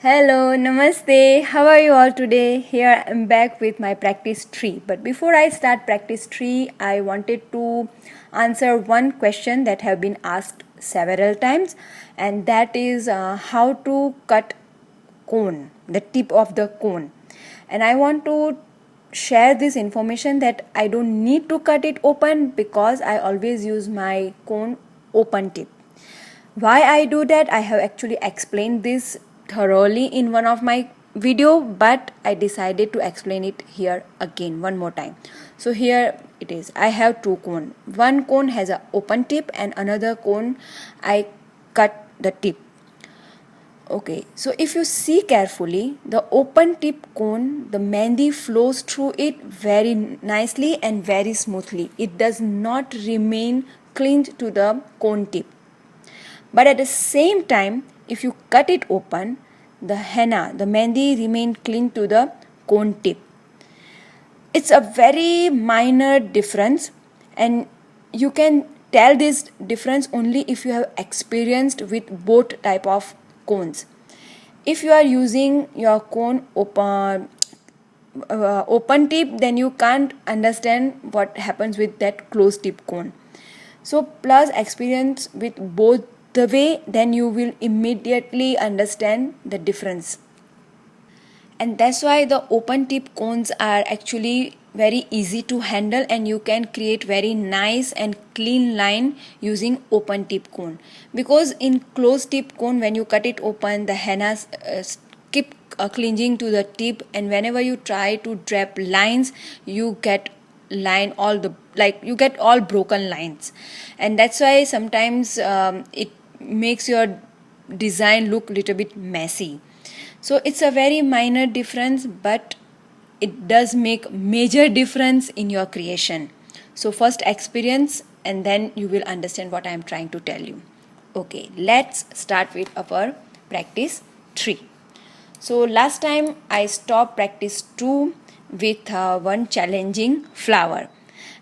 Hello, namaste. How are you all today? Here I'm back with my practice 3. But before I start practice 3, I wanted to answer one question that have been asked several times, and that is how to cut cone, the tip of the cone. And I want to share this information that I don't need to cut it open because I always use my cone open tip. Why I do that, I have actually explained this thoroughly in one of my video, but I decided to explain it here again one more time. So here it is. I have two cone. One cone has an open tip and another cone I cut the tip. Okay, so if you see carefully, the open tip cone, the mehendi flows through it very nicely and very smoothly. It does not remain clinged to the cone tip. But at the same time, if you cut it open, the henna, the mehendi remain clinged to the cone tip. It's a very minor difference, and you can tell this difference only if you have experienced with both type of cones. If you are using your cone open tip, then you can't understand what happens with that closed tip cone. So plus experience with both the way, then you will immediately understand the difference. And that's why the open tip cones are actually very easy to handle, and you can create very nice and clean line using open tip cone. Because in closed tip cone, when you cut it open, the henna keep clinging to the tip, and whenever you try to drape lines, you get you get all broken lines, and that's why sometimes it makes your design look little bit messy. So it's a very minor difference, but it does make major difference in your creation. So first experience, and then you will understand what I am trying to tell you. Okay, let's start with our practice 3. So last time I stopped practice 2 with one challenging flower.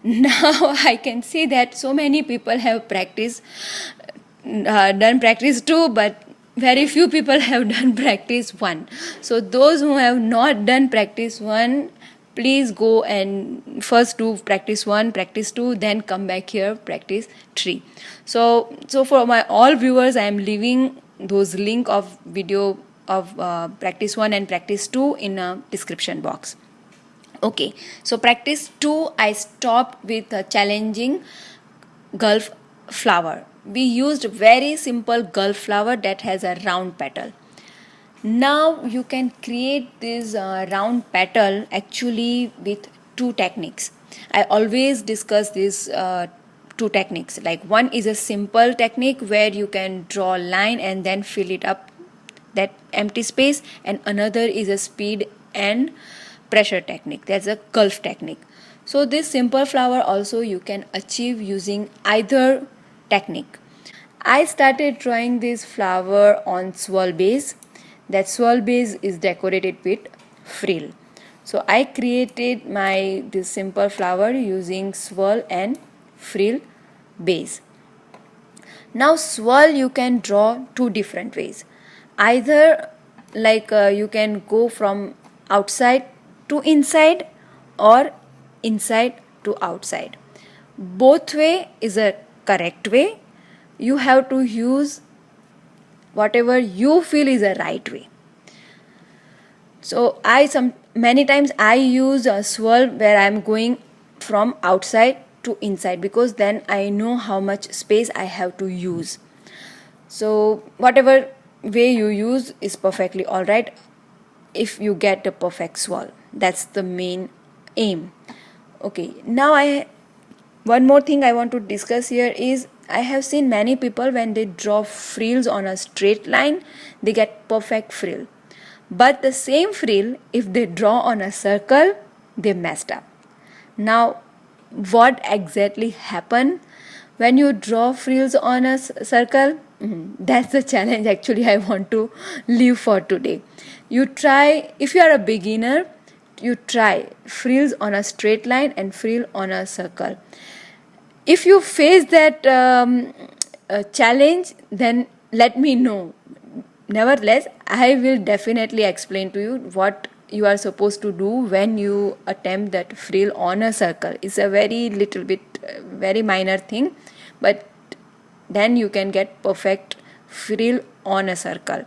Now I can see that so many people have done practice 2, but very few people have done practice 1. So those who have not done practice 1, please go and first do practice 1, practice 2, then come back here, practice 3. So for my all viewers, I am leaving those link of video of practice 1 and practice 2 in a description box. Okay, so practice 2, I stopped with a challenging Gulf flower. We used very simple Gulf flower that has a round petal. Now you can create this round petal actually with 2 techniques. I always discuss these 2 techniques. Like one is a simple technique where you can draw a line and then fill it up that empty space, and another is a speed and pressure technique. That's a Gulf technique. So this simple flower also you can achieve using either technique. I started drawing this flower on swirl base. That swirl base is decorated with frill. So I created this simple flower using swirl and frill base. Now swirl you can draw 2 different ways. Either you can go from outside to inside or inside to outside. Both way is a correct way. You have to use whatever you feel is a right way. So many times I use a swirl where I am going from outside to inside, because then I know how much space I have to use. So whatever way you use is perfectly alright if you get the perfect swirl. That's the main aim. Okay, now one more thing I want to discuss here is I have seen many people when they draw frills on a straight line, they get perfect frill. But the same frill, if they draw on a circle, they messed up. Now, what exactly happened when you draw frills on a circle? That's the challenge actually I want to leave for today. You try, if you are a beginner, you try frills on a straight line and frill on a circle. If you face that challenge, then let me know. nevertheless, I will definitely explain to you what you are supposed to do when you attempt that frill on a circle. It's a very little bit, very minor thing, but then you can get perfect frill on a circle.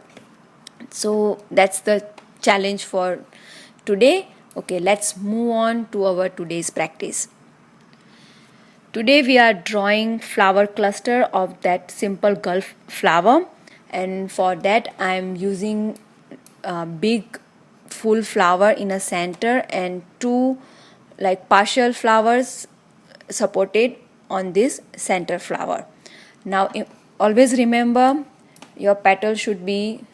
So that's the challenge for today. Okay, let's move on to our today's practice. Today we are drawing flower cluster of that simple Gulf flower, and for that I am using a big full flower in a center and two like partial flowers supported on this center flower. Now always remember your petal should be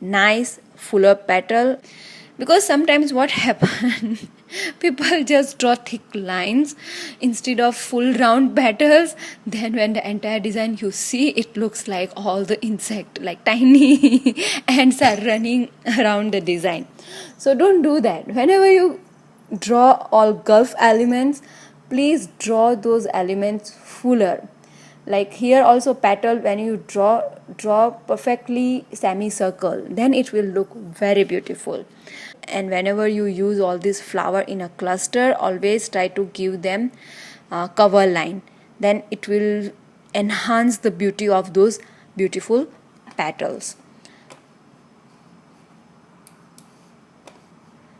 nice fuller petal, because sometimes what happens people just draw thick lines instead of full round petals. Then when the entire design you see, it looks like all the insect like tiny ants are running around the design. So don't do that. Whenever you draw all Gulf elements, please draw those elements fuller. Like here also petal, when you draw perfectly semicircle, then it will look very beautiful. And whenever you use all this flower in a cluster, always try to give them cover line, then it will enhance the beauty of those beautiful petals.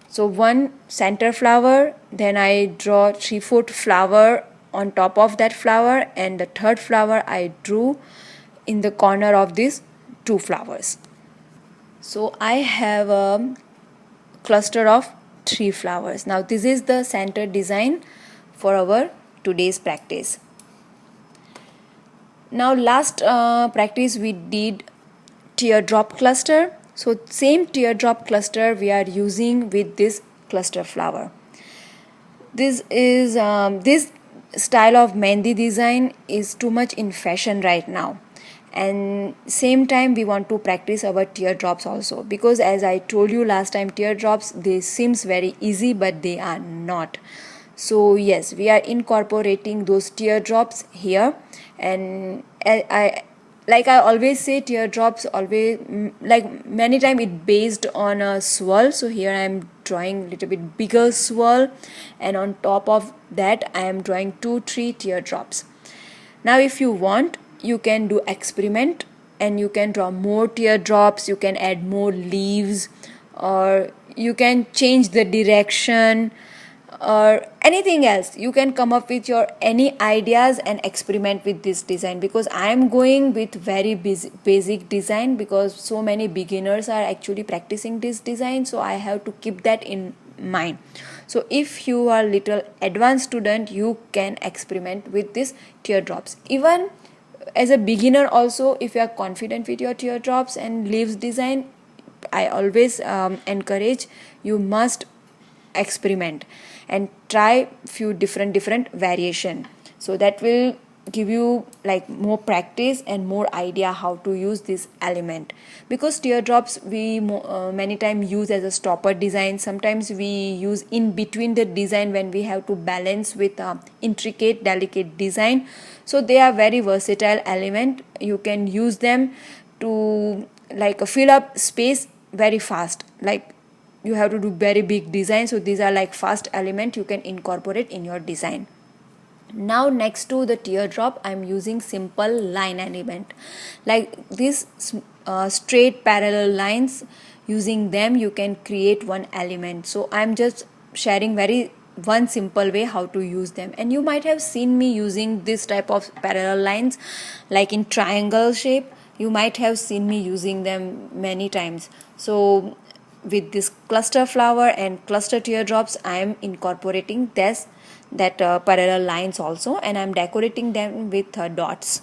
So one center flower, then I draw 3/4 flower on top of that flower, and the third flower I drew in the corner of these two flowers. So I have a cluster of 3 flowers. Now this is the center design for our today's practice. Now last practice we did teardrop cluster. So same teardrop cluster we are using with this cluster flower. This is this style of Mehndi design is too much in fashion right now, and same time we want to practice our teardrops also, because as I told you last time, teardrops, they seems very easy but they are not. So yes, we are incorporating those teardrops here, and I like I always say, teardrops always like many time it based on a swirl. So here I am drawing little bit bigger swirl, and on top of that I am drawing 2-3 teardrops. Now if you want, you can do experiment and you can draw more teardrops, you can add more leaves, or you can change the direction, or anything else. You can come up with your any ideas and experiment with this design, because I am going with very basic design, because so many beginners are actually practicing this design, so I have to keep that in mind. So if you are little advanced student, you can experiment with this teardrops. Even as a beginner also, if you are confident with your teardrops and leaves design, I always encourage you must experiment and try few different variation, so that will give you like more practice and more idea how to use this element. Because teardrops we many times use as a stopper design, sometimes we use in between the design when we have to balance with intricate delicate design. So they are very versatile element. You can use them to like fill up space very fast, like you have to do very big design, so these are like fast element you can incorporate in your design. Now next to the teardrop, I am using simple line element, like these straight parallel lines. Using them you can create one element. So I am just sharing very one simple way how to use them, and you might have seen me using this type of parallel lines like in triangle shape. You might have seen me using them many times. So with this cluster flower and cluster teardrops, I am incorporating that parallel lines also, and I am decorating them with dots.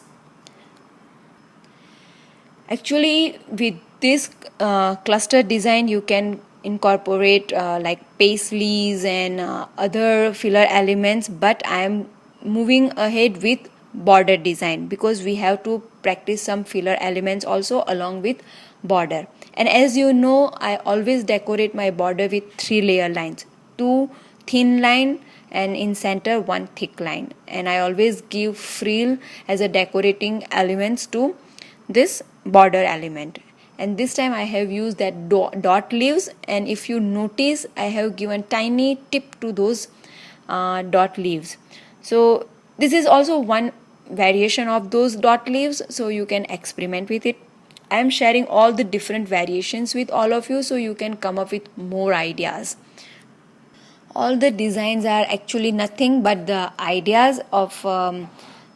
Actually with this cluster design you can incorporate like paisleys and other filler elements, but I am moving ahead with border design, because we have to practice some filler elements also along with border. And as you know, I always decorate my border with 3 layer lines, 2 thin line and in center 1 thick line, and I always give frill as a decorating elements to this border element. and this time I have used that dot leaves, and if you notice I have given tiny tip to those dot leaves. So this is also one variation of those dot leaves, so you can experiment with it. I am sharing all the different variations with all of you so you can come up with more ideas. All the designs are actually nothing but the ideas of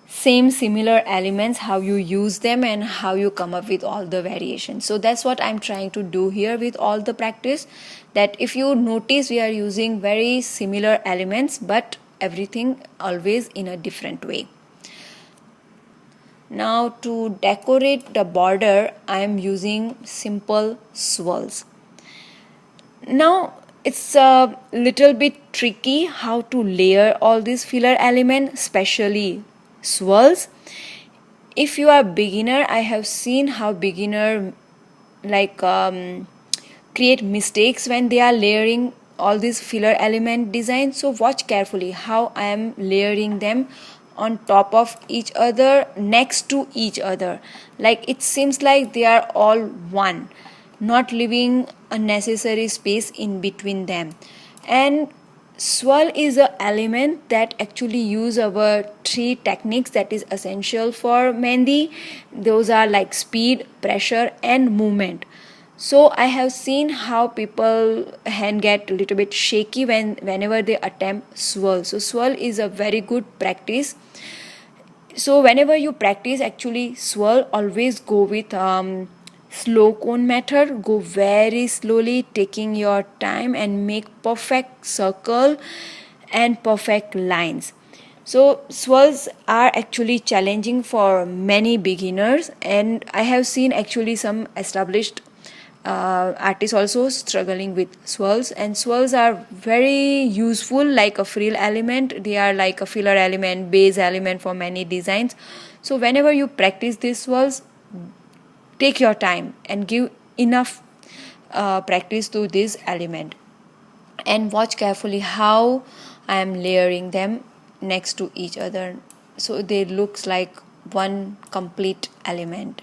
same similar elements, how you use them and how you come up with all the variations. So that's what I'm trying to do here with all the practice, that if you notice we are using very similar elements but everything always in a different way. Now to decorate the border I am using simple swirls. Now it's a little bit tricky how to layer all these filler elements, especially swirls. If you are beginner, I have seen how beginner create mistakes when they are layering all these filler element designs. So watch carefully how I am layering them on top of each other, next to each other, like it seems like they are all one, not leaving unnecessary space in between them. And swirl is an element that actually use our 3 techniques that is essential for mehendi. Those are like speed, pressure and movement. So I have seen how people hand get a little bit shaky whenever they attempt swirl. So swirl is a very good practice. So whenever you practice actually swirl, always go with slow cone method. Go very slowly, taking your time and make perfect circle and perfect lines. So swirls are actually challenging for many beginners, and I have seen actually some established artists also struggling with swirls. And swirls are very useful like a frill element. They are like a filler element, base element for many designs. So whenever you practice these swirls, take your time and give enough practice to this element, and watch carefully how I am layering them next to each other so they looks like one complete element.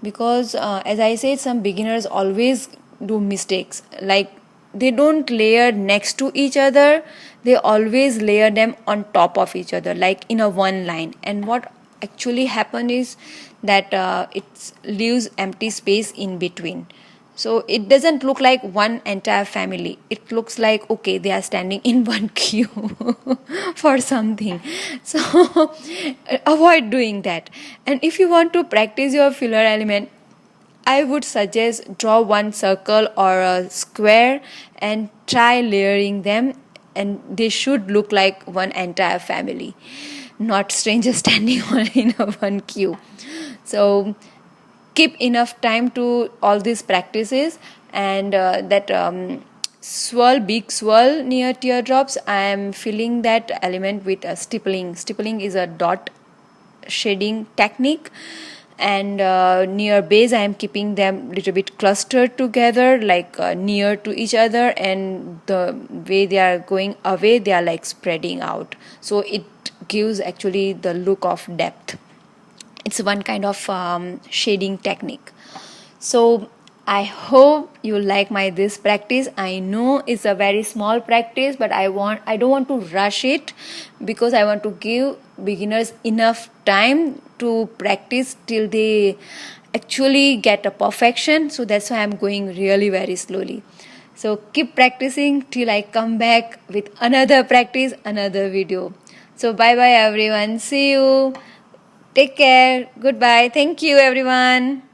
Because as I said, some beginners always do mistakes, like they don't layer next to each other, they always layer them on top of each other like in a one line. And what actually happen is that it leaves empty space in between, so it doesn't look like one entire family. It looks like okay, they are standing in one queue for something. So avoid doing that. And if you want to practice your filler element, I would suggest draw one circle or a square and try layering them, and they should look like one entire family, not strangers standing in a one queue. So keep enough time to all these practices. And that swirl, big swirl near teardrops, I am filling that element with a stippling. Stippling is a dot shading technique. And near base I am keeping them little bit clustered together, like near to each other, and the way they are going away they are like spreading out, so it gives actually the look of depth. It's one kind of shading technique. So I hope you like my this practice. I know it's a very small practice, but I don't want to rush it, because I want to give beginners enough time to practice till they actually get a perfection. So that's why I'm going really very slowly. So keep practicing till I come back with another practice, another video. So bye bye everyone. See you. Take care. Goodbye. Thank you everyone.